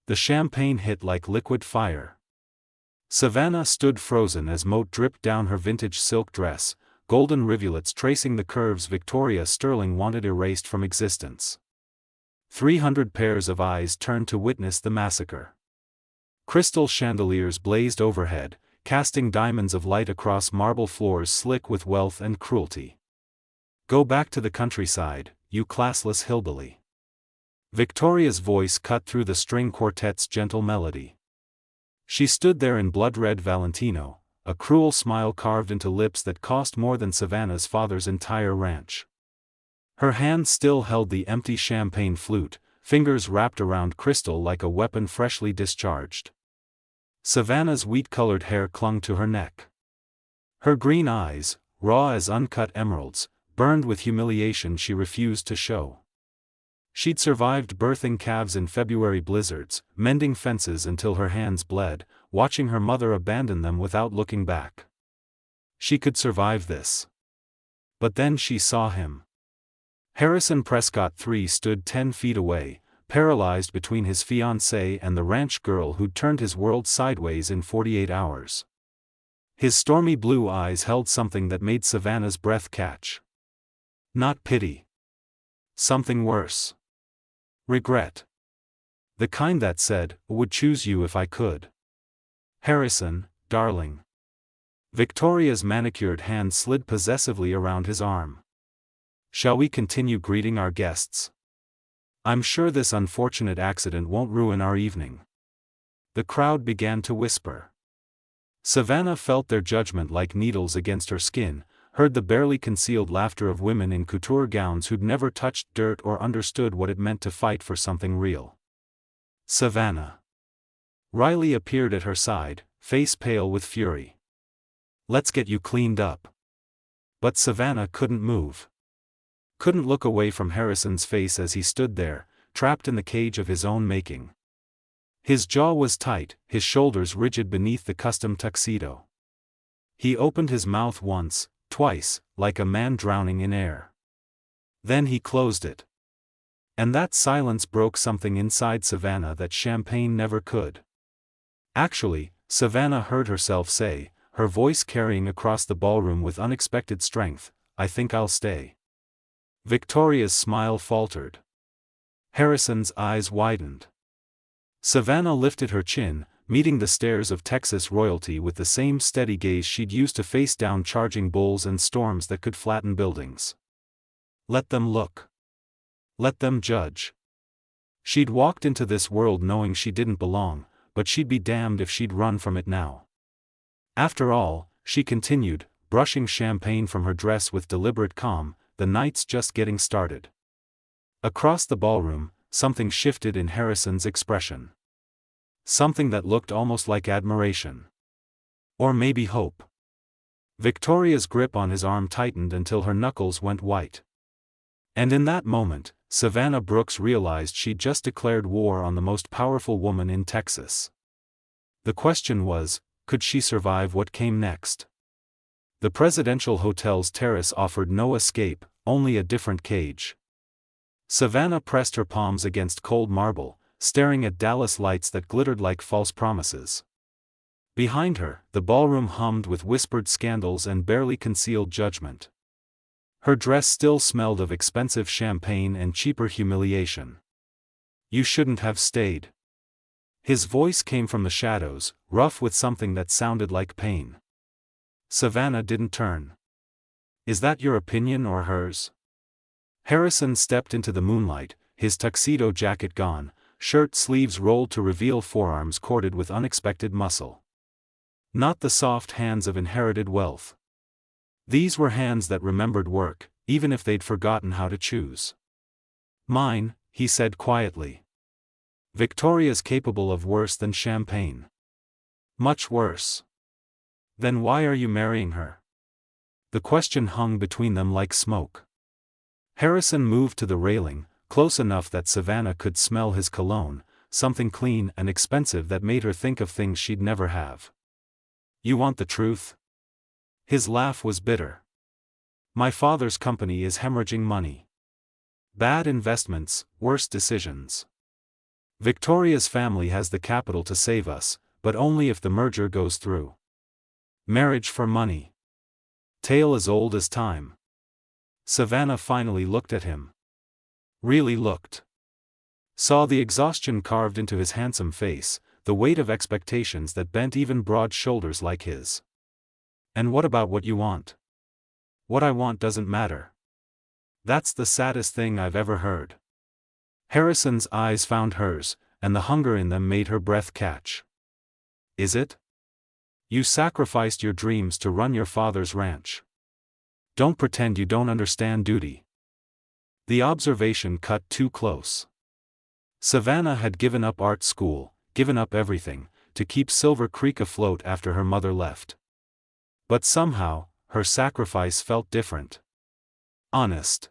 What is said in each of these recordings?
The champagne hit like liquid fire. Savannah stood frozen as moat dripped down her vintage silk dress, golden rivulets tracing the curves Victoria Sterling wanted erased from existence. 300 pairs of eyes turned to witness the massacre. Crystal chandeliers blazed overhead, casting diamonds of light across marble floors slick with wealth and cruelty. "Go back to the countryside, you classless hillbilly." Victoria's voice cut through the string quartet's gentle melody. She stood there in blood-red Valentino, a cruel smile carved into lips that cost more than Savannah's father's entire ranch. Her hand still held the empty champagne flute, fingers wrapped around crystal like a weapon freshly discharged. Savannah's wheat-colored hair clung to her neck. Her green eyes, raw as uncut emeralds, burned with humiliation she refused to show. She'd survived birthing calves in February blizzards, mending fences until her hands bled, watching her mother abandon them without looking back. She could survive this. But then she saw him. Harrison Prescott III stood 10 feet away, paralyzed between his fiancée and the ranch girl who'd turned his world sideways in 48 hours. His stormy blue eyes held something that made Savannah's breath catch. Not pity. Something worse. Regret. The kind that said, "I would choose you if I could." "Harrison, darling." Victoria's manicured hand slid possessively around his arm. "Shall we continue greeting our guests? I'm sure this unfortunate accident won't ruin our evening." The crowd began to whisper. Savannah felt their judgment like needles against her skin, heard the barely concealed laughter of women in couture gowns who'd never touched dirt or understood what it meant to fight for something real. "Savannah." Riley appeared at her side, face pale with fury. "Let's get you cleaned up." But Savannah couldn't move. Couldn't look away from Harrison's face as he stood there, trapped in the cage of his own making. His jaw was tight, his shoulders rigid beneath the custom tuxedo. He opened his mouth once, twice, like a man drowning in air. Then he closed it. And that silence broke something inside Savannah that champagne never could. Actually, Savannah heard herself say, her voice carrying across the ballroom with unexpected strength, "I think I'll stay." Victoria's smile faltered. Harrison's eyes widened. Savannah lifted her chin, meeting the stares of Texas royalty with the same steady gaze she'd used to face down charging bulls and storms that could flatten buildings. Let them look. Let them judge. She'd walked into this world knowing she didn't belong, but she'd be damned if she'd run from it now. After all, she continued, brushing champagne from her dress with deliberate calm, the night's just getting started. Across the ballroom, something shifted in Harrison's expression. Something that looked almost like admiration. Or maybe hope. Victoria's grip on his arm tightened until her knuckles went white. And in that moment, Savannah Brooks realized she'd just declared war on the most powerful woman in Texas. The question was, could she survive what came next? The presidential hotel's terrace offered no escape, only a different cage. Savannah pressed her palms against cold marble, staring at Dallas lights that glittered like false promises. Behind her, the ballroom hummed with whispered scandals and barely concealed judgment. Her dress still smelled of expensive champagne and cheaper humiliation. "You shouldn't have stayed." His voice came from the shadows, rough with something that sounded like pain. Savannah didn't turn. "Is that your opinion or hers?" Harrison stepped into the moonlight, his tuxedo jacket gone, shirt sleeves rolled to reveal forearms corded with unexpected muscle. Not the soft hands of inherited wealth. These were hands that remembered work, even if they'd forgotten how to choose. "Mine," he said quietly. "Victoria's capable of worse than champagne. Much worse." "Then why are you marrying her?" The question hung between them like smoke. Harrison moved to the railing, close enough that Savannah could smell his cologne, something clean and expensive that made her think of things she'd never have. "You want the truth?" His laugh was bitter. "My father's company is hemorrhaging money. Bad investments, worse decisions. Victoria's family has the capital to save us, but only if the merger goes through. Marriage for money. Tale as old as time. Savannah finally looked at him. Really looked. Saw the exhaustion carved into his handsome face, the weight of expectations that bent even broad shoulders like his. And what about what you want? What I want doesn't matter. That's the saddest thing I've ever heard. Harrison's eyes found hers, and the hunger in them made her breath catch. Is it? You sacrificed your dreams to run your father's ranch. Don't pretend you don't understand duty. The observation cut too close. Savannah had given up art school, given up everything, to keep Silver Creek afloat after her mother left. But somehow, her sacrifice felt different. Honest.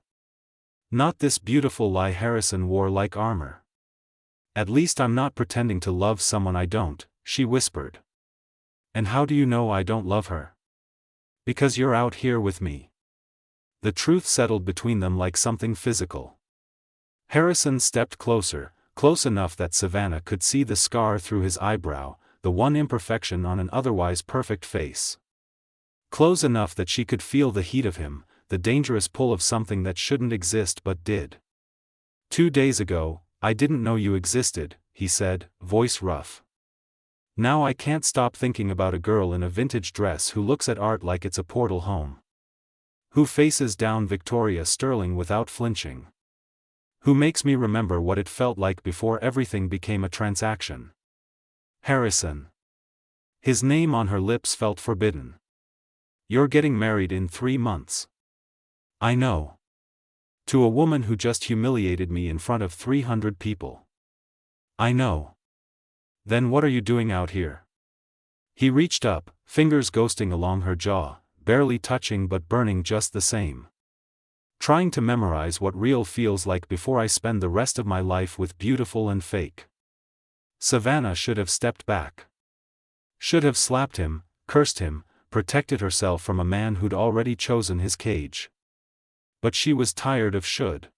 Not this beautiful lie Harrison wore like armor. At least I'm not pretending to love someone I don't, she whispered. And how do you know I don't love her? Because you're out here with me. The truth settled between them like something physical. Harrison stepped closer, close enough that Savannah could see the scar through his eyebrow, the one imperfection on an otherwise perfect face. Close enough that she could feel the heat of him, the dangerous pull of something that shouldn't exist but did. 2 days ago, I didn't know you existed, he said, voice rough. Now I can't stop thinking about a girl in a vintage dress who looks at art like it's a portal home. Who faces down Victoria Sterling without flinching. Who makes me remember what it felt like before everything became a transaction. Harrison. His name on her lips felt forbidden. You're getting married in 3 months. I know. To a woman who just humiliated me in front of 300 people. I know. Then what are you doing out here? He reached up, fingers ghosting along her jaw, barely touching but burning just the same. Trying to memorize what real feels like before I spend the rest of my life with beautiful and fake. Savannah should have stepped back. Should have slapped him, cursed him, protected herself from a man who'd already chosen his cage. But she was tired of should.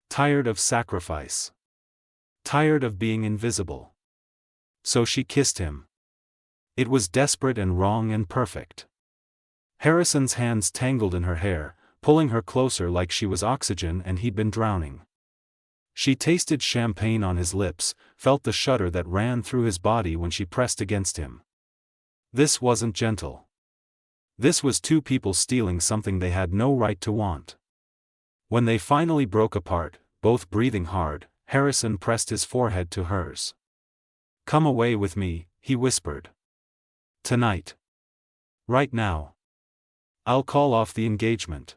Tired of sacrifice. Tired of being invisible. So she kissed him. It was desperate and wrong and perfect. Harrison's hands tangled in her hair, pulling her closer like she was oxygen and he'd been drowning. She tasted champagne on his lips, felt the shudder that ran through his body when she pressed against him. This wasn't gentle. This was 2 people stealing something they had no right to want. When they finally broke apart, both breathing hard, Harrison pressed his forehead to hers. Come away with me, he whispered. Tonight. Right now. I'll call off the engagement.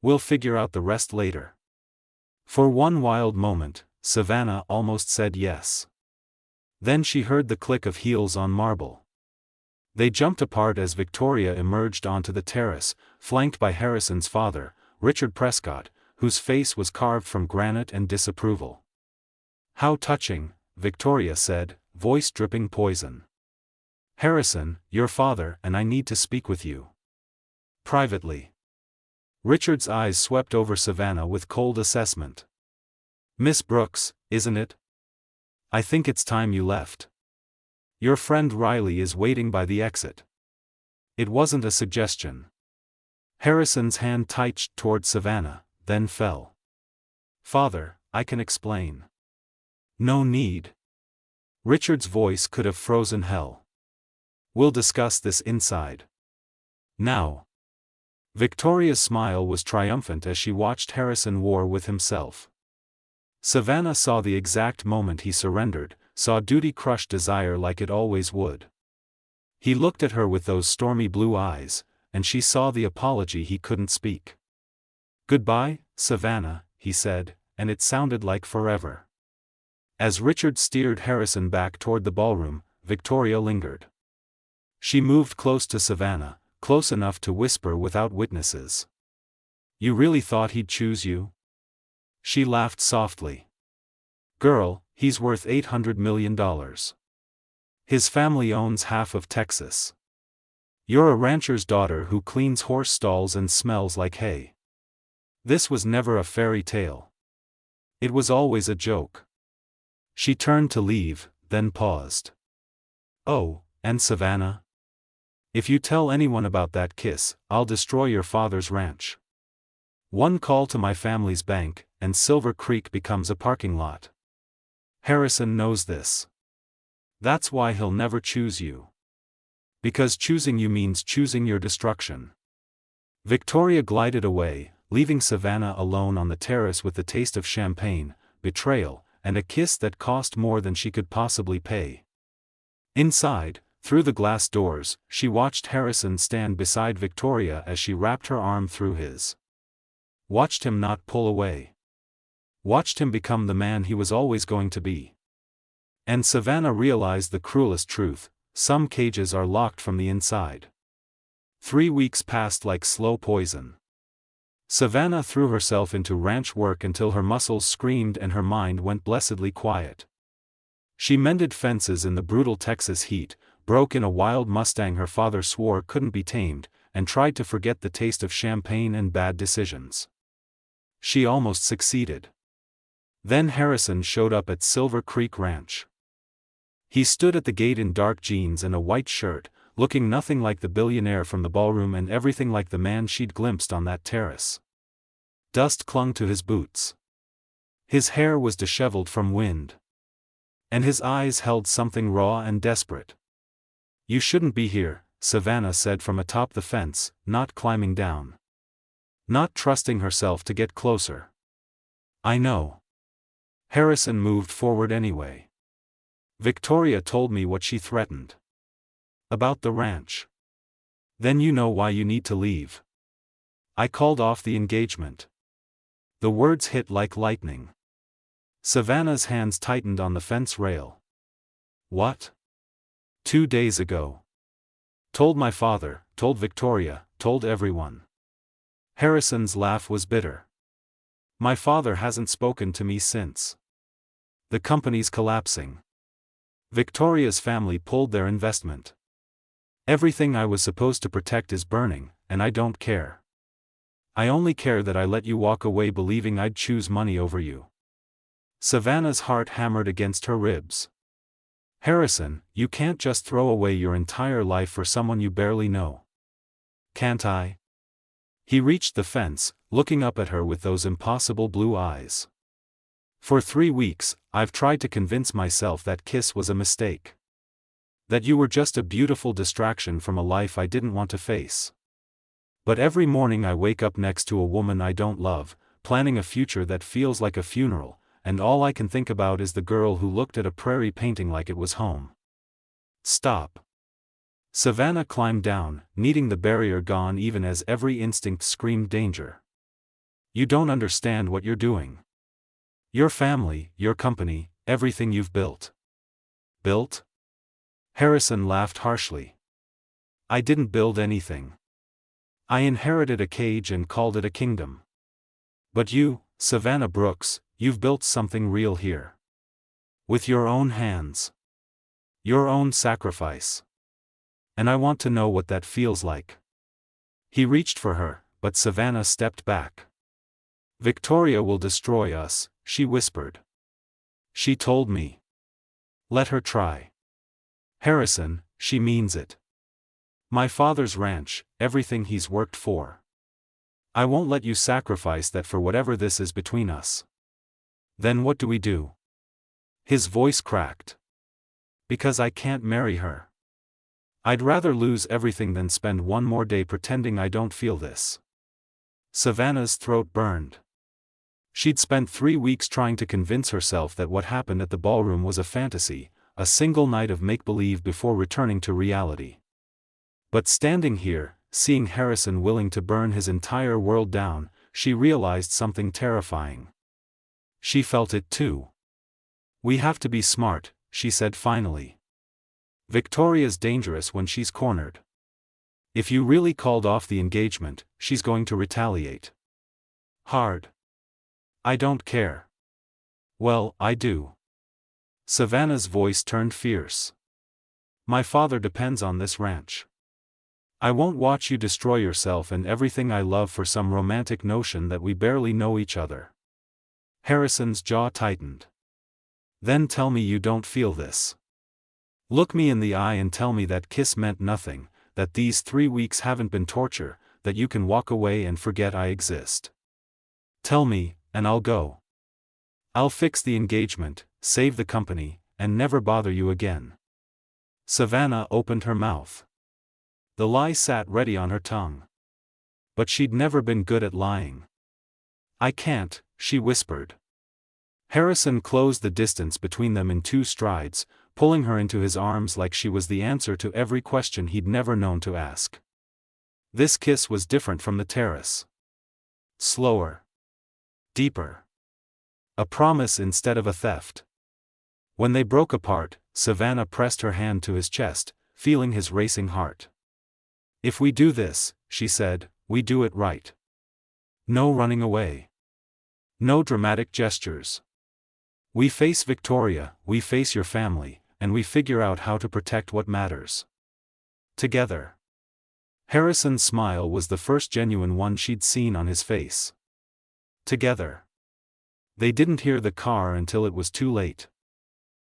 We'll figure out the rest later. For one wild moment, Savannah almost said yes. Then she heard the click of heels on marble. They jumped apart as Victoria emerged onto the terrace, flanked by Harrison's father, Richard Prescott, whose face was carved from granite and disapproval. How touching, Victoria said, voice dripping poison. Harrison, your father and I need to speak with you. Privately. Richard's eyes swept over Savannah with cold assessment. Miss Brooks, isn't it? I think it's time you left. Your friend Riley is waiting by the exit. It wasn't a suggestion. Harrison's hand tightened toward Savannah, then fell. Father, I can explain. No need. Richard's voice could have frozen hell. We'll discuss this inside. Now. Victoria's smile was triumphant as she watched Harrison war with himself. Savannah saw the exact moment he surrendered, saw duty crush desire like it always would. He looked at her with those stormy blue eyes, and she saw the apology he couldn't speak. Goodbye, Savannah, he said, and it sounded like forever. As Richard steered Harrison back toward the ballroom, Victoria lingered. She moved close to Savannah, close enough to whisper without witnesses. You really thought he'd choose you? She laughed softly. Girl, he's worth $800 million. His family owns half of Texas. You're a rancher's daughter who cleans horse stalls and smells like hay. This was never a fairy tale. It was always a joke. She turned to leave, then paused. "Oh, and Savannah? If you tell anyone about that kiss, I'll destroy your father's ranch. One call to my family's bank, and Silver Creek becomes a parking lot. Harrison knows this. That's why he'll never choose you. Because choosing you means choosing your destruction." Victoria glided away, leaving Savannah alone on the terrace with the taste of champagne, betrayal, and a kiss that cost more than she could possibly pay. Inside, through the glass doors, she watched Harrison stand beside Victoria as she wrapped her arm through his. Watched him not pull away. Watched him become the man he was always going to be. And Savannah realized the cruelest truth: some cages are locked from the inside. 3 weeks passed like slow poison. Savannah threw herself into ranch work until her muscles screamed and her mind went blessedly quiet. She mended fences in the brutal Texas heat, broke in a wild Mustang her father swore couldn't be tamed, and tried to forget the taste of champagne and bad decisions. She almost succeeded. Then Harrison showed up at Silver Creek Ranch. He stood at the gate in dark jeans and a white shirt, looking nothing like the billionaire from the ballroom and everything like the man she'd glimpsed on that terrace. Dust clung to his boots. His hair was disheveled from wind. And his eyes held something raw and desperate. "You shouldn't be here," Savannah said from atop the fence, not climbing down. Not trusting herself to get closer. "I know." Harrison moved forward anyway. "Victoria told me what she threatened. About the ranch. Then you know why you need to leave. I called off the engagement." The words hit like lightning. Savannah's hands tightened on the fence rail. "What?" 2 days ago. Told my father, told Victoria, told everyone. Harrison's laugh was bitter. "My father hasn't spoken to me since. The company's collapsing. Victoria's family pulled their investment. Everything I was supposed to protect is burning, and I don't care. I only care that I let you walk away believing I'd choose money over you." Savannah's heart hammered against her ribs. "Harrison, you can't just throw away your entire life for someone you barely know." "Can't I?" He reached the fence, looking up at her with those impossible blue eyes. "For 3 weeks, I've tried to convince myself that kiss was a mistake. That you were just a beautiful distraction from a life I didn't want to face. But every morning I wake up next to a woman I don't love, planning a future that feels like a funeral, and all I can think about is the girl who looked at a prairie painting like it was home." "Stop." Savannah climbed down, needing the barrier gone even as every instinct screamed danger. "You don't understand what you're doing. Your family, your company, everything you've built." "Built?" Harrison laughed harshly. "I didn't build anything. I inherited a cage and called it a kingdom. But you, Savannah Brooks, you've built something real here. With your own hands. Your own sacrifice. And I want to know what that feels like." He reached for her, but Savannah stepped back. "Victoria will destroy us," she whispered. "She told me. Let her try. Harrison, she means it. My father's ranch, everything he's worked for. I won't let you sacrifice that for whatever this is between us." "Then what do we do?" His voice cracked. "Because I can't marry her. I'd rather lose everything than spend one more day pretending I don't feel this." Savannah's throat burned. She'd spent 3 weeks trying to convince herself that what happened at the ballroom was a fantasy, a single night of make-believe before returning to reality. But standing here, seeing Harrison willing to burn his entire world down, she realized something terrifying. She felt it too. "We have to be smart," she said finally. "Victoria's dangerous when she's cornered. If you really called off the engagement, she's going to retaliate. Hard." "I don't care." "Well, I do." Savannah's voice turned fierce. "My father depends on this ranch. I won't watch you destroy yourself and everything I love for some romantic notion that we barely know each other." Harrison's jaw tightened. Then tell me you don't feel this. Look me in the eye and tell me that kiss meant nothing, that these 3 weeks haven't been torture, that you can walk away and forget I exist. Tell me, and I'll go. I'll fix the engagement, save the company, and never bother you again. Savannah opened her mouth. The lie sat ready on her tongue. But she'd never been good at lying. I can't, she whispered. Harrison closed the distance between them in 2 strides, pulling her into his arms like she was the answer to every question he'd never known to ask. This kiss was different from the terrace. Slower. Deeper. A promise instead of a theft. When they broke apart, Savannah pressed her hand to his chest, feeling his racing heart. If we do this, she said, we do it right. No running away. No dramatic gestures. We face Victoria, we face your family, and we figure out how to protect what matters. Together. Harrison's smile was the first genuine one she'd seen on his face. Together. They didn't hear the car until it was too late.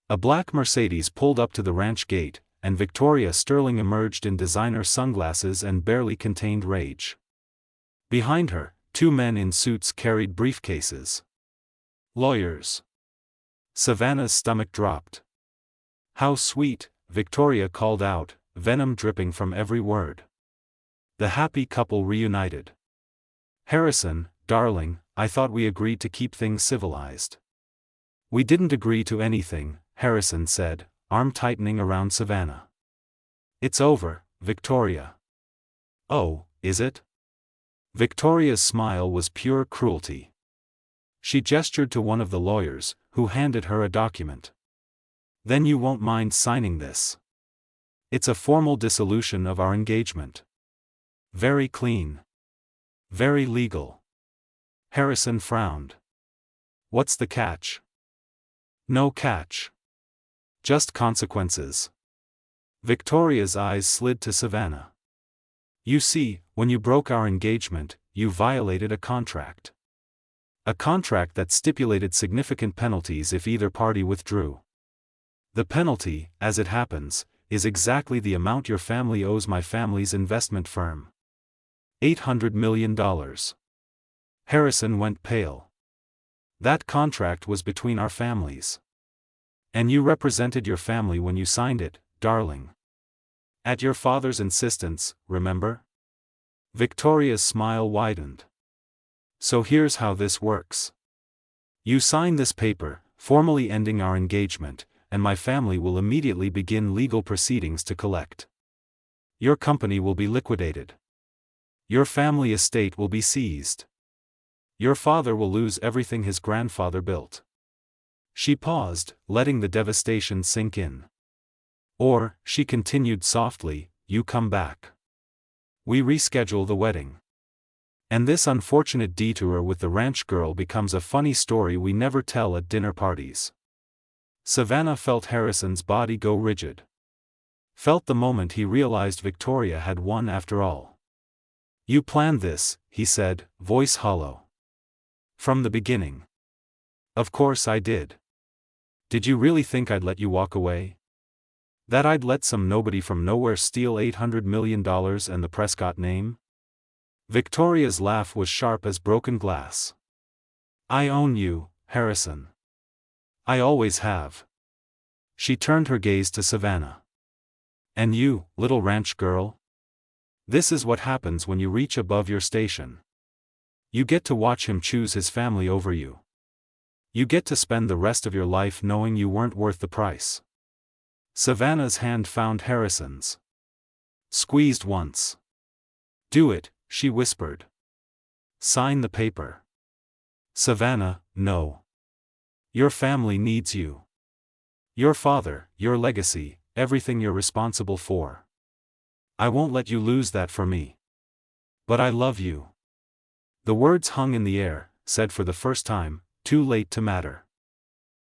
A black Mercedes pulled up to the ranch gate, and Victoria Sterling emerged in designer sunglasses and barely contained rage. Behind her, 2 men in suits carried briefcases. Lawyers. Savannah's stomach dropped. How sweet, Victoria called out, venom dripping from every word. The happy couple reunited. Harrison, darling, I thought we agreed to keep things civilized. We didn't agree to anything, Harrison said, arm tightening around Savannah. It's over, Victoria. Oh, is it? Victoria's smile was pure cruelty. She gestured to one of the lawyers, who handed her a document. Then you won't mind signing this. It's a formal dissolution of our engagement. Very clean. Very legal. Harrison frowned. What's the catch? No catch. Just consequences. Victoria's eyes slid to Savannah. You see, when you broke our engagement, you violated a contract. A contract that stipulated significant penalties if either party withdrew. The penalty, as it happens, is exactly the amount your family owes my family's investment firm. $800 million. Harrison went pale. That contract was between our families. And you represented your family when you signed it, darling. At your father's insistence, remember? Victoria's smile widened. So here's how this works. You sign this paper, formally ending our engagement, and my family will immediately begin legal proceedings to collect. Your company will be liquidated. Your family estate will be seized. Your father will lose everything his grandfather built. She paused, letting the devastation sink in. Or, she continued softly, you come back. We reschedule the wedding. And this unfortunate detour with the ranch girl becomes a funny story we never tell at dinner parties. Savannah felt Harrison's body go rigid. Felt the moment he realized Victoria had won after all. You planned this, he said, voice hollow. From the beginning. Of course I did. Did you really think I'd let you walk away? That I'd let some nobody from nowhere steal $800 million and the Prescott name? Victoria's laugh was sharp as broken glass. I own you, Harrison. I always have. She turned her gaze to Savannah. And you, little ranch girl? This is what happens when you reach above your station. You get to watch him choose his family over you. You get to spend the rest of your life knowing you weren't worth the price. Savannah's hand found Harrison's. Squeezed once. Do it, she whispered. Sign the paper. Savannah, no. Your family needs you. Your father, your legacy, everything you're responsible for. I won't let you lose that for me. But I love you. The words hung in the air, said for the first time, too late to matter.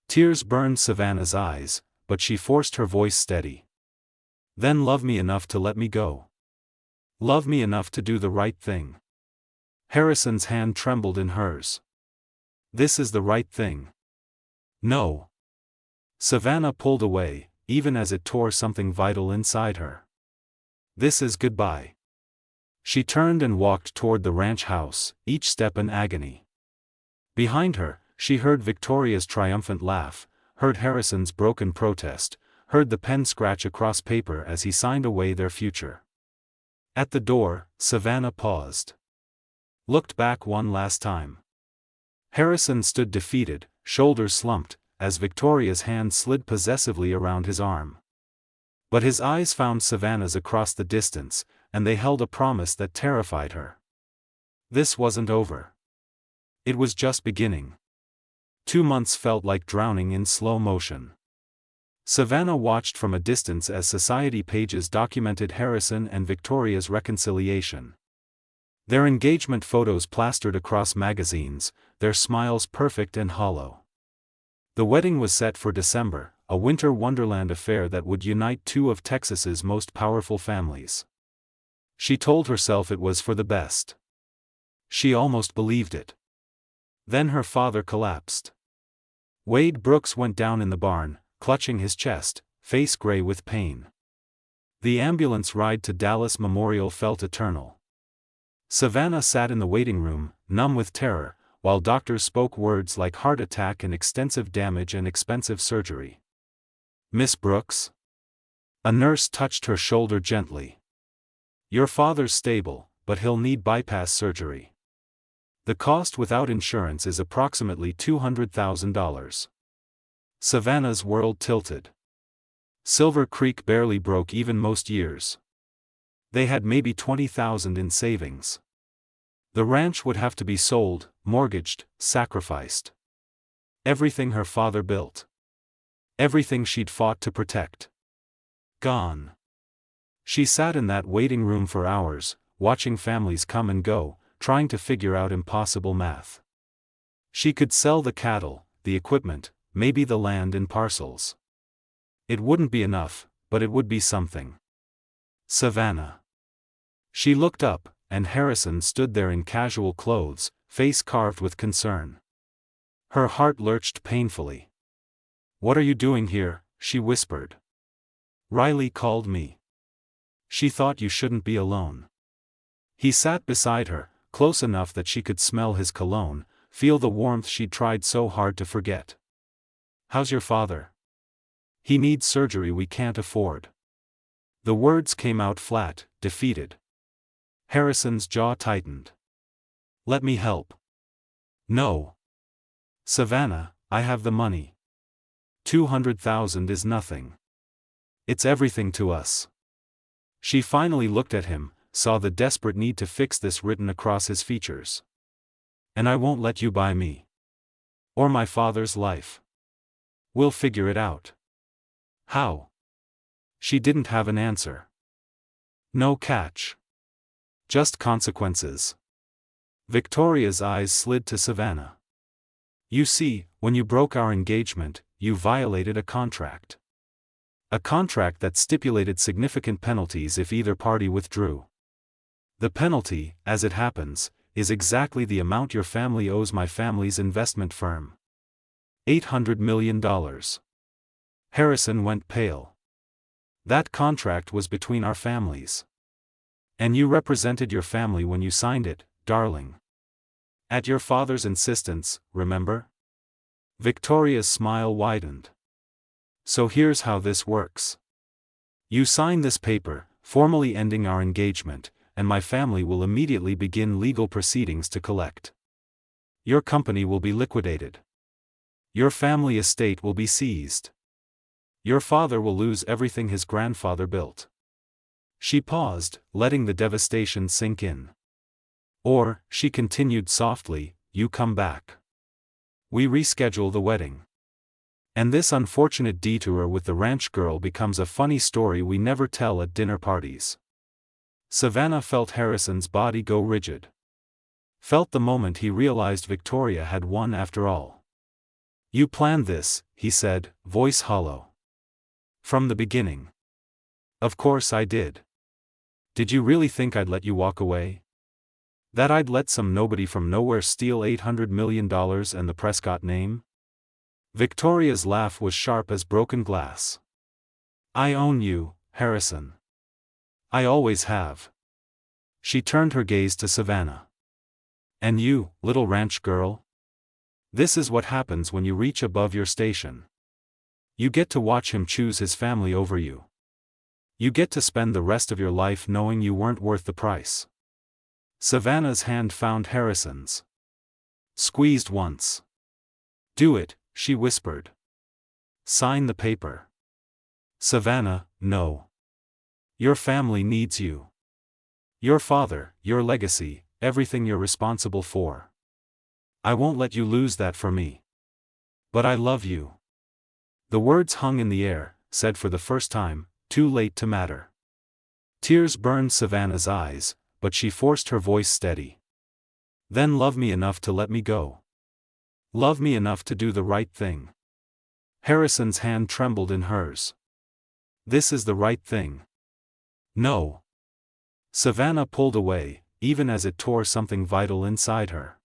Tears burned Savannah's eyes, but she forced her voice steady. Then love me enough to let me go. Love me enough to do the right thing. Harrison's hand trembled in hers. This is the right thing. No. Savannah pulled away, even as it tore something vital inside her. This is goodbye. She turned and walked toward the ranch house, each step an agony. Behind her, she heard Victoria's triumphant laugh, heard Harrison's broken protest, heard the pen scratch across paper as he signed away their future. At the door, Savannah paused. Looked back one last time. Harrison stood defeated, shoulders slumped, as Victoria's hand slid possessively around his arm. But his eyes found Savannah's across the distance, and they held a promise that terrified her. This wasn't over. It was just beginning. 2 months felt like drowning in slow motion. Savannah watched from a distance as society pages documented Harrison and Victoria's reconciliation. Their engagement photos plastered across magazines, their smiles perfect and hollow. The wedding was set for December, a winter wonderland affair that would unite two of Texas's most powerful families. She told herself it was for the best. She almost believed it. Then her father collapsed. Wade Brooks went down in the barn, clutching his chest, face gray with pain. The ambulance ride to Dallas Memorial felt eternal. Savannah sat in the waiting room, numb with terror, while doctors spoke words like heart attack and extensive damage and expensive surgery. "Miss Brooks?" A nurse touched her shoulder gently. "Your father's stable, but he'll need bypass surgery. The cost without insurance is approximately $200,000. Savannah's world tilted. Silver Creek barely broke even most years. They had maybe $20,000 in savings. The ranch would have to be sold, mortgaged, sacrificed. Everything her father built. Everything she'd fought to protect. Gone. She sat in that waiting room for hours, watching families come and go, trying to figure out impossible math. She could sell the cattle, the equipment, maybe the land in parcels. It wouldn't be enough, but it would be something. Savannah. She looked up, and Harrison stood there in casual clothes, face carved with concern. Her heart lurched painfully. "What are you doing here?" she whispered. "Riley called me. She thought you shouldn't be alone." He sat beside her, close enough that she could smell his cologne, feel the warmth she'd tried so hard to forget. "How's your father?" "He needs surgery we can't afford." The words came out flat, defeated. Harrison's jaw tightened. "Let me help." "No. Savannah, I have the money. 200,000 is nothing. It's everything to us." She finally looked at him, saw the desperate need to fix this written across his features. "And I won't let you buy me. Or my father's life. We'll figure it out." "How?" She didn't have an answer. "No catch. Just consequences." Victoria's eyes slid to Savannah. "You see, when you broke our engagement, you violated a contract. A contract that stipulated significant penalties if either party withdrew. The penalty, as it happens, is exactly the amount your family owes my family's investment firm. $800 million. Harrison went pale. "That contract was between our families. And you represented your family when you signed it, darling. At your father's insistence, remember?" Victoria's smile widened. "So here's how this works. You sign this paper, formally ending our engagement, and my family will immediately begin legal proceedings to collect. Your company will be liquidated. Your family estate will be seized. Your father will lose everything his grandfather built." She paused, letting the devastation sink in. "Or," she continued softly, "you come back. We reschedule the wedding. And this unfortunate detour with the ranch girl becomes a funny story we never tell at dinner parties." Savannah felt Harrison's body go rigid. Felt the moment he realized Victoria had won after all. "You planned this," he said, voice hollow. "From the beginning." "Of course I did. Did you really think I'd let you walk away? That I'd let some nobody from nowhere steal $800 million and the Prescott name? Victoria's laugh was sharp as broken glass. I own you, Harrison. I always have. She turned her gaze to Savannah. And you, little ranch girl? This is what happens when you reach above your station. You get to watch him choose his family over you. You get to spend the rest of your life knowing you weren't worth the price. Savannah's hand found Harrison's. Squeezed once. Do it, she whispered. Sign the paper. Savannah, no. Your family needs you. Your father, your legacy, everything you're responsible for. I won't let you lose that for me. But I love you. The words hung in the air, said for the first time, too late to matter. Tears burned Savannah's eyes, but she forced her voice steady. Then love me enough to let me go. Love me enough to do the right thing. Harrison's hand trembled in hers. This is the right thing. No. Savannah pulled away, even as it tore something vital inside her.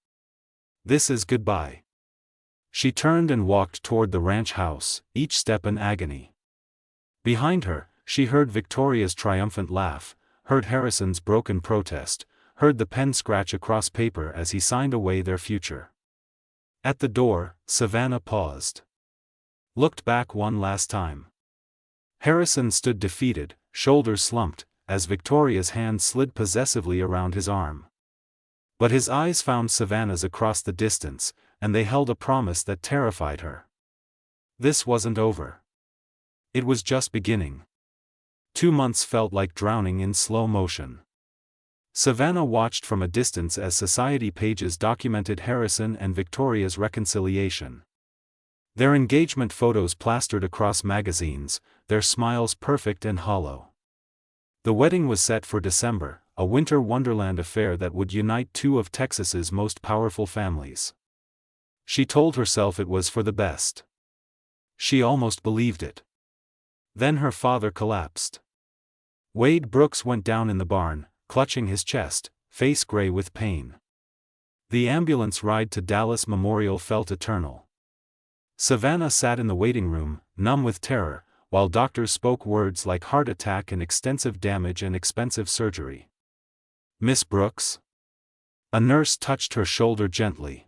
This is goodbye. She turned and walked toward the ranch house, each step an agony. Behind her, she heard Victoria's triumphant laugh, heard Harrison's broken protest, heard the pen scratch across paper as he signed away their future. At the door, Savannah paused. Looked back one last time. Harrison stood defeated, shoulders slumped, as Victoria's hand slid possessively around his arm. But his eyes found Savannah's across the distance, and they held a promise that terrified her. This wasn't over. It was just beginning. 2 months felt like drowning in slow motion. Savannah watched from a distance as society pages documented Harrison and Victoria's reconciliation. Their engagement photos plastered across magazines, their smiles perfect and hollow. The wedding was set for December, a winter wonderland affair that would unite two of Texas's most powerful families. She told herself it was for the best. She almost believed it. Then her father collapsed. Wade Brooks went down in the barn, clutching his chest, face gray with pain. The ambulance ride to Dallas Memorial felt eternal. Savannah sat in the waiting room, numb with terror, while doctors spoke words like heart attack and extensive damage and expensive surgery. Miss Brooks? A nurse touched her shoulder gently.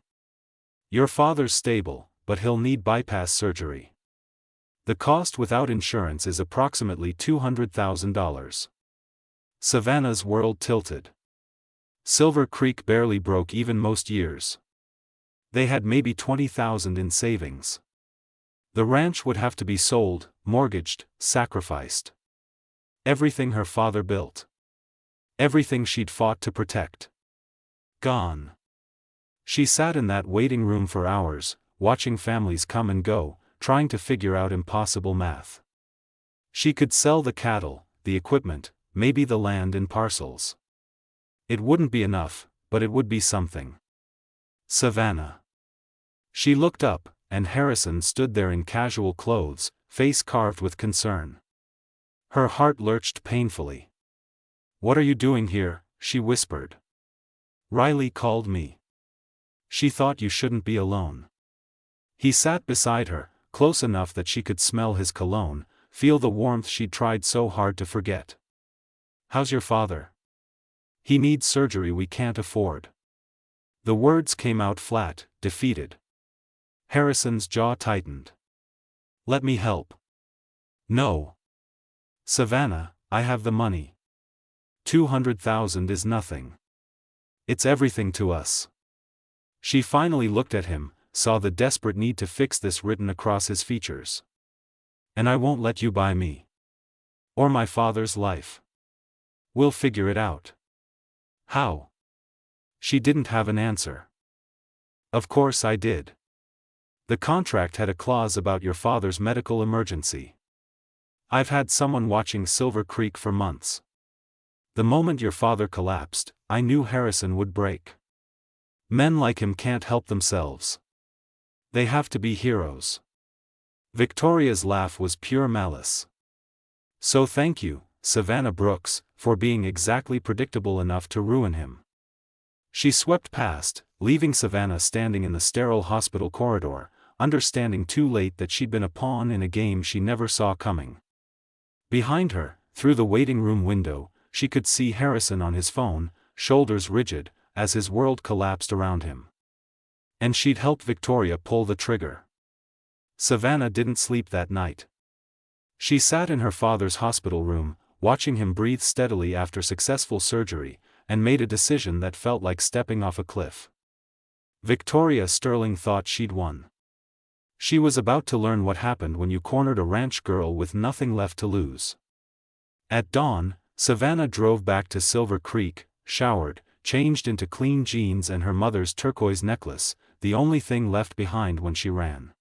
Your father's stable, but he'll need bypass surgery. The cost without insurance is approximately $200,000. Savannah's world tilted. Silver Creek barely broke even most years. They had maybe $20,000 in savings. The ranch would have to be sold, mortgaged, sacrificed. Everything her father built. Everything she'd fought to protect. Gone. She sat in that waiting room for hours, watching families come and go, trying to figure out impossible math. She could sell the cattle, the equipment, maybe the land in parcels. It wouldn't be enough, but it would be something. Savannah. She looked up, and Harrison stood there in casual clothes, face carved with concern. Her heart lurched painfully. What are you doing here? She whispered. Riley called me. She thought you shouldn't be alone. He sat beside her, close enough that she could smell his cologne, feel the warmth she'd tried so hard to forget. How's your father? He needs surgery we can't afford. The words came out flat, defeated. Harrison's jaw tightened. Let me help. No. Savannah, I have the money. 200,000 is nothing. It's everything to us. She finally looked at him, saw the desperate need to fix this written across his features. And I won't let you buy me. Or my father's life. We'll figure it out. How? She didn't have an answer. Of course I did. The contract had a clause about your father's medical emergency. I've had someone watching Silver Creek for months. The moment your father collapsed, I knew Harrison would break. Men like him can't help themselves. They have to be heroes. Victoria's laugh was pure malice. So thank you, Savannah Brooks, for being exactly predictable enough to ruin him. She swept past, leaving Savannah standing in the sterile hospital corridor, understanding too late that she'd been a pawn in a game she never saw coming. Behind her, through the waiting room window, she could see Harrison on his phone, shoulders rigid, as his world collapsed around him. And she'd helped Victoria pull the trigger. Savannah didn't sleep that night. She sat in her father's hospital room, watching him breathe steadily after successful surgery, and made a decision that felt like stepping off a cliff. Victoria Sterling thought she'd won. She was about to learn what happened when you cornered a ranch girl with nothing left to lose. At dawn, Savannah drove back to Silver Creek, showered, changed into clean jeans and her mother's turquoise necklace, the only thing left behind when she ran.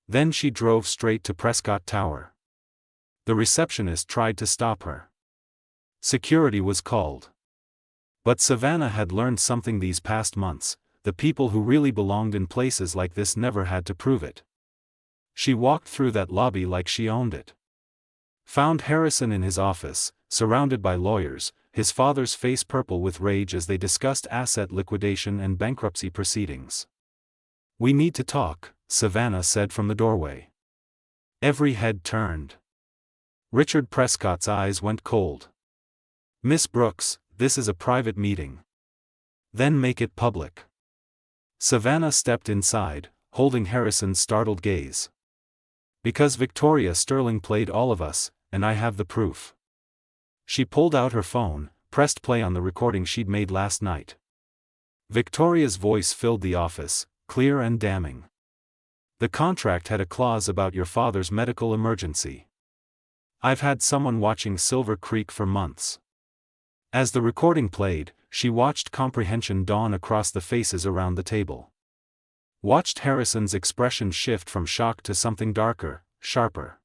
Then she drove straight to Prescott Tower. The receptionist tried to stop her. Security was called. But Savannah had learned something these past months: the people who really belonged in places like this never had to prove it. She walked through that lobby like she owned it. Found Harrison in his office, surrounded by lawyers, his father's face purple with rage as they discussed asset liquidation and bankruptcy proceedings. "We need to talk," Savannah said from the doorway. Every head turned. Richard Prescott's eyes went cold. "Miss Brooks, this is a private meeting." "Then make it public." Savannah stepped inside, holding Harrison's startled gaze. "Because Victoria Sterling played all of us, and I have the proof." She pulled out her phone, pressed play on the recording she'd made last night. Victoria's voice filled the office, clear and damning. "The contract had a clause about your father's medical emergency. I've had someone watching Silver Creek for months." As the recording played, she watched comprehension dawn across the faces around the table. Watched Harrison's expression shift from shock to something darker, sharper.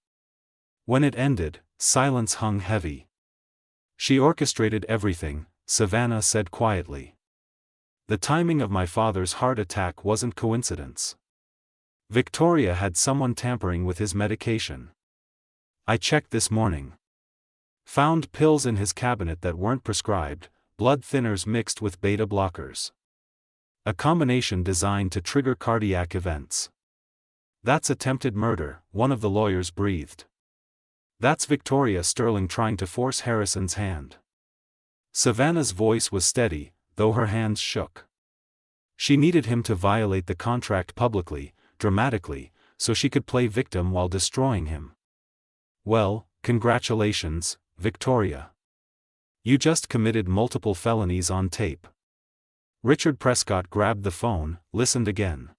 When it ended, silence hung heavy. "She orchestrated everything," Savannah said quietly. "The timing of my father's heart attack wasn't coincidence. Victoria had someone tampering with his medication. I checked this morning. Found pills in his cabinet that weren't prescribed, blood thinners mixed with beta blockers. A combination designed to trigger cardiac events." "That's attempted murder," one of the lawyers breathed. "That's Victoria Sterling trying to force Harrison's hand." Savannah's voice was steady, though her hands shook. She needed him to violate the contract publicly, dramatically, so she could play victim while destroying him. "Well, congratulations, Victoria. You just committed multiple felonies on tape." Richard Prescott grabbed the phone, listened again.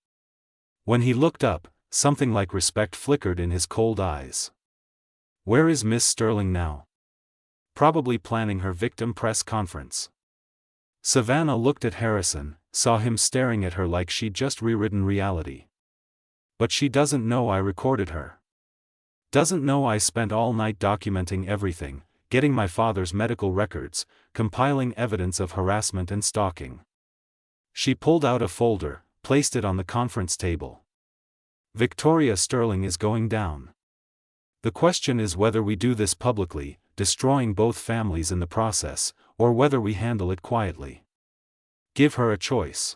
When he looked up, something like respect flickered in his cold eyes. "Where is Miss Sterling now?" "Probably planning her victim press conference." Savannah looked at Harrison, saw him staring at her like she'd just rewritten reality. "But she doesn't know I recorded her. Doesn't know I spent all night documenting everything, getting my father's medical records, compiling evidence of harassment and stalking." She pulled out a folder, placed it on the conference table. "Victoria Sterling is going down. The question is whether we do this publicly, destroying both families in the process, or whether we handle it quietly. Give her a choice.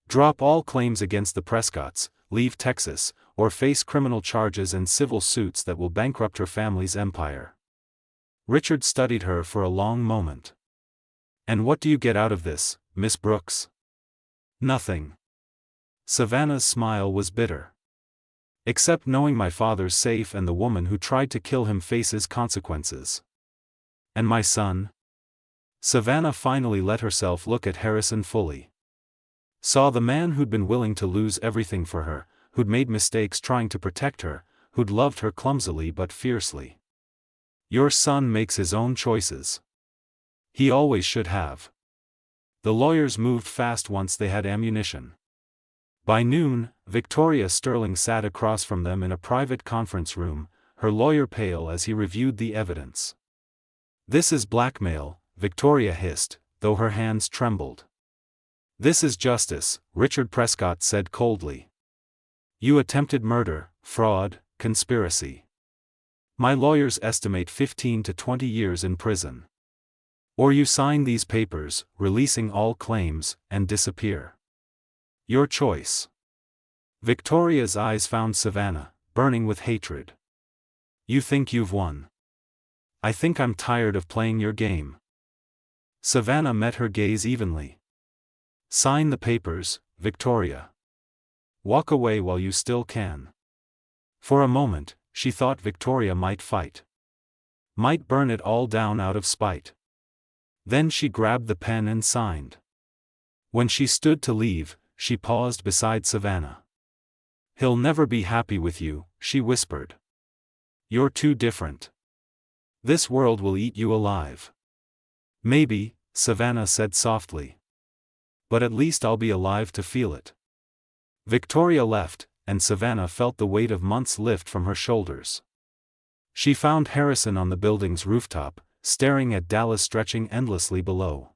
Drop all claims against the Prescotts, leave Texas, or face criminal charges and civil suits that will bankrupt her family's empire." Richard studied her for a long moment. "And what do you get out of this, Miss Brooks?" "Nothing." Savannah's smile was bitter. "Except knowing my father's safe and the woman who tried to kill him faces consequences." "And my son?" Savannah finally let herself look at Harrison fully. Saw the man who'd been willing to lose everything for her, who'd made mistakes trying to protect her, who'd loved her clumsily but fiercely. "Your son makes his own choices. He always should have." The lawyers moved fast once they had ammunition. By noon, Victoria Sterling sat across from them in a private conference room, her lawyer pale as he reviewed the evidence. "This is blackmail," Victoria hissed, though her hands trembled. "This is justice," Richard Prescott said coldly. "You attempted murder, fraud, conspiracy. My lawyers estimate 15 to 20 years in prison. Or you sign these papers, releasing all claims, and disappear. Your choice." Victoria's eyes found Savannah, burning with hatred. You think you've won? I think I'm tired of playing your game. Savannah met her gaze evenly. Sign the papers, Victoria. Walk away while you still can. For a moment, she thought Victoria might fight. Might burn it all down out of spite. Then she grabbed the pen and signed. When she stood to leave, she paused beside Savannah. He'll never be happy with you, she whispered. You're too different. This world will eat you alive. Maybe, Savannah said softly. But at least I'll be alive to feel it. Victoria left, and Savannah felt the weight of months lift from her shoulders. She found Harrison on the building's rooftop, staring at Dallas stretching endlessly below.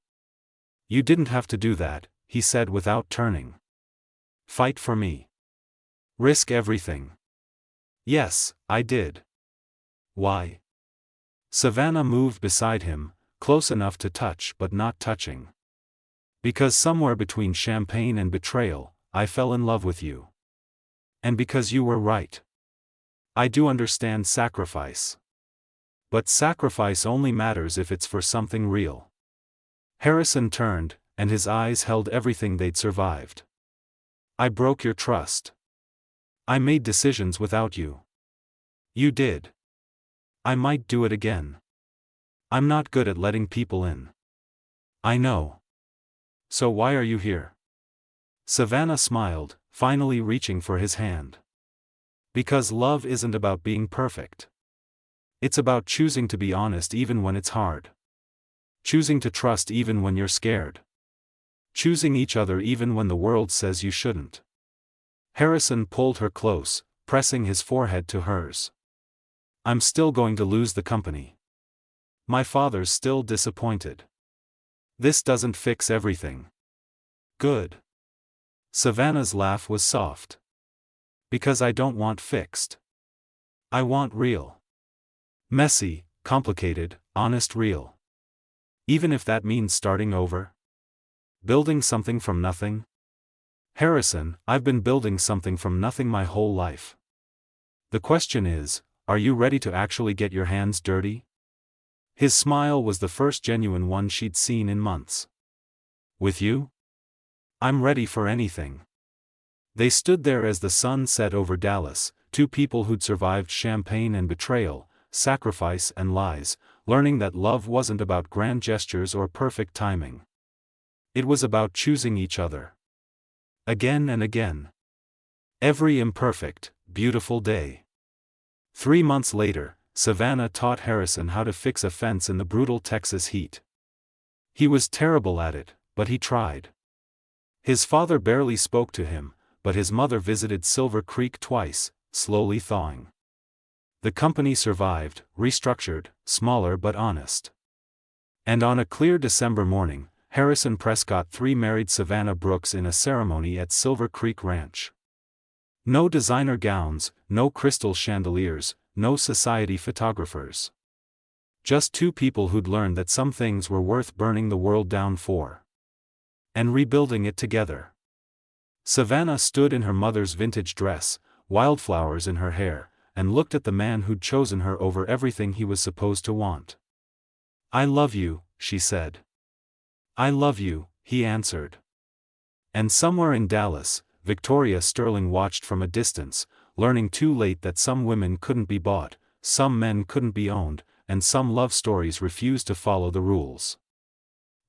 You didn't have to do that, he said without turning. Fight for me. Risk everything. Yes, I did. Why? Savannah moved beside him, close enough to touch but not touching. Because somewhere between champagne and betrayal, I fell in love with you. And because you were right. I do understand sacrifice. But sacrifice only matters if it's for something real. Harrison turned, and his eyes held everything they'd survived. I broke your trust. I made decisions without you. You did. I might do it again. I'm not good at letting people in. I know. So why are you here? Savannah smiled, finally reaching for his hand. Because love isn't about being perfect. It's about choosing to be honest even when it's hard. Choosing to trust even when you're scared. Choosing each other even when the world says you shouldn't. Harrison pulled her close, pressing his forehead to hers. I'm still going to lose the company. My father's still disappointed. This doesn't fix everything. Good. Savannah's laugh was soft. Because I don't want fixed. I want real. Messy, complicated, honest real. Even if that means starting over. Building something from nothing. Harrison, I've been building something from nothing my whole life. The question is, are you ready to actually get your hands dirty? His smile was the first genuine one she'd seen in months. With you? I'm ready for anything. They stood there as the sun set over Dallas, two people who'd survived champagne and betrayal, sacrifice and lies, learning that love wasn't about grand gestures or perfect timing. It was about choosing each other. Again and again. Every imperfect, beautiful day. 3 months later, Savannah taught Harrison how to fix a fence in the brutal Texas heat. He was terrible at it, but he tried. His father barely spoke to him, but his mother visited Silver Creek twice, slowly thawing. The company survived, restructured, smaller but honest. And on a clear December morning, Harrison Prescott III married Savannah Brooks in a ceremony at Silver Creek Ranch. No designer gowns, no crystal chandeliers, no society photographers. Just two people who'd learned that some things were worth burning the world down for. And rebuilding it together. Savannah stood in her mother's vintage dress, wildflowers in her hair, and looked at the man who'd chosen her over everything he was supposed to want. I love you, she said. I love you, he answered. And somewhere in Dallas, Victoria Sterling watched from a distance, learning too late that some women couldn't be bought, some men couldn't be owned, and some love stories refused to follow the rules.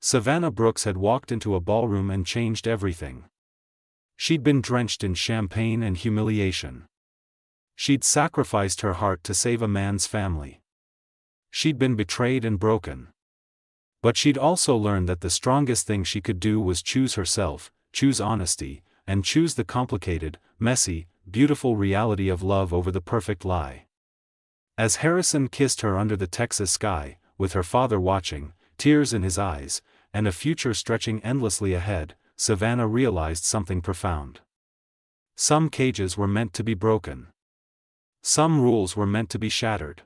Savannah Brooks had walked into a ballroom and changed everything. She'd been drenched in champagne and humiliation. She'd sacrificed her heart to save a man's family. She'd been betrayed and broken. But she'd also learned that the strongest thing she could do was choose herself, choose honesty, and choose the complicated, messy, beautiful reality of love over the perfect lie. As Harrison kissed her under the Texas sky, with her father watching, tears in his eyes, and a future stretching endlessly ahead, Savannah realized something profound. Some cages were meant to be broken. Some rules were meant to be shattered.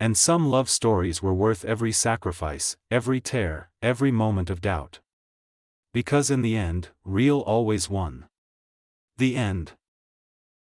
And some love stories were worth every sacrifice, every tear, every moment of doubt. Because in the end, real always won. The end.